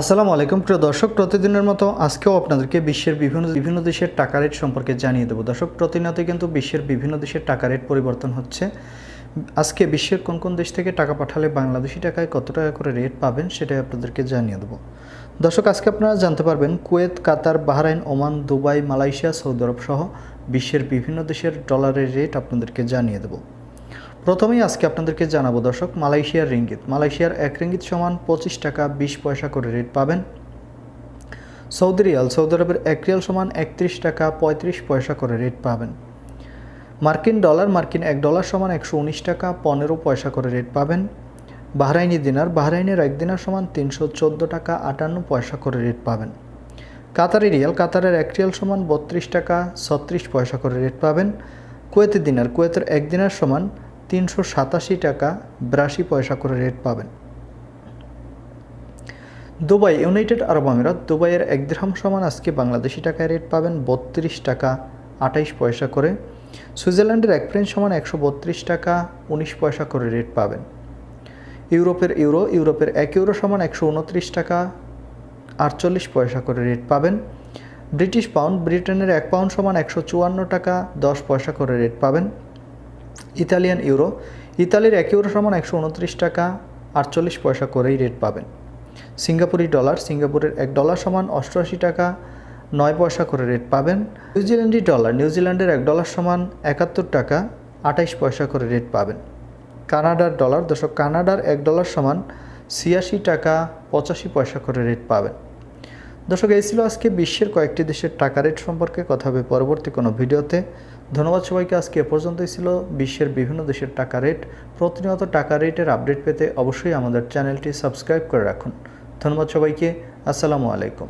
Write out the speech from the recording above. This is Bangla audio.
আসসালামু আলাইকুম প্রিয় দর্শক, প্রতিদিনের মতো আজকেও আপনাদেরকে বিশ্বের বিভিন্ন দেশের টাকা রেট সম্পর্কে জানিয়ে দেবো। দর্শক, প্রতিনিয়তই কিন্তু বিশ্বের বিভিন্ন দেশের টাকা রেট পরিবর্তন হচ্ছে। আজকে বিশ্বের কোন কোন দেশ থেকে টাকা পাঠালে বাংলাদেশি টাকায় কত টাকা করে রেট পাবেন সেটাই আপনাদেরকে জানিয়ে দেবো। দর্শক, আজকে আপনারা জানতে পারবেন Kuwait, Qatar, Bahrain, Oman, Dubai, Malaysia, Saudi আরব সহ বিশ্বের বিভিন্ন দেশের ডলারের রেট আপনাদেরকে জানিয়ে দেবো। প্রথমেই আজকে আপনাদেরকে জানাবো দর্শক, মালয়েশিয়ার রিঙ্গিত। মালয়েশিয়ার 1 রিঙ্গিত সমান 25 টাকা 20 পয়সা করে রেট পাবেন। সৌদি রিয়াল, সৌদি আরবের 1 রিয়াল সমান 31 টাকা 35 পয়সা করে রেট পাবেন। মার্কিন ডলার, মার্কিন 1 ডলার সমান 119 টাকা 15 পয়সা করে রেট পাবেন। বাহরাইনি দিনার, বাহরাইনের 1 দিনার সমান 314 টাকা 58 পয়সা করে রেট পাবেন। কাতারি রিয়াল, কাতারের 1 রিয়াল সমান 32 টাকা 36 পয়সা করে রেট পাবেন। কুয়েতি দিনার, কুয়েতের 1 দিনার সমান 387 টাকা 82 পয়সা করে রেট পাবেন। দুবাই, ইউনাইটেড আরব আমিরাত, দুবাইয়ের 1 দিরহাম সমান আজকে বাংলাদেশি টাকায় রেট পাবেন 32 টাকা 28 পয়সা করে। সুইজারল্যান্ডের 1 ফ্রেঞ্চ সমান 132 টাকা 19 পয়সা করে রেট পাবেন। ইউরোপের ইউরো, ইউরোপের 1 ইউরো সমান 129 টাকা 48 পয়সা করে রেট পাবেন। ব্রিটিশ পাউন্ড, ব্রিটেনের 1 পাউন্ড সমান 154 টাকা 10 পয়সা করে রেট পাবেন। ইতালিয়ান ইউরো, ইতালির 1 ইউরো সমান 129 টাকা 48 পয়সা করেই রেট পাবেন। সিঙ্গাপুরি ডলার, সিঙ্গাপুরের 1 ডলার সমান 88 টাকা 9 পয়সা করে রেট পাবেন। নিউজিল্যান্ডি ডলার, নিউজিল্যান্ডের 1 ডলার সমান 71 টাকা 28 পয়সা করে রেট পাবেন। কানাডার ডলার, দর্শক, কানাডার 1 ডলার সমান 86 টাকা 85 পয়সা করে রেট পাবেন। দর্শক, এই ছিল আজকে বিশ্বের কয়েকটি দেশের টাকা রেট সম্পর্কে। কথা হবে পরবর্তী কোনো ভিডিওতে। ধন্যবাদ সবাইকে। আজকে এ পর্যন্তই ছিল বিশ্বের বিভিন্ন দেশের টাকা রেট। প্রতিনিয়ত টাকা রেটের আপডেট পেতে অবশ্যই আমাদের চ্যানেলটি সাবস্ক্রাইব করে রাখুন। ধন্যবাদ সবাইকে। আসসালামু আলাইকুম।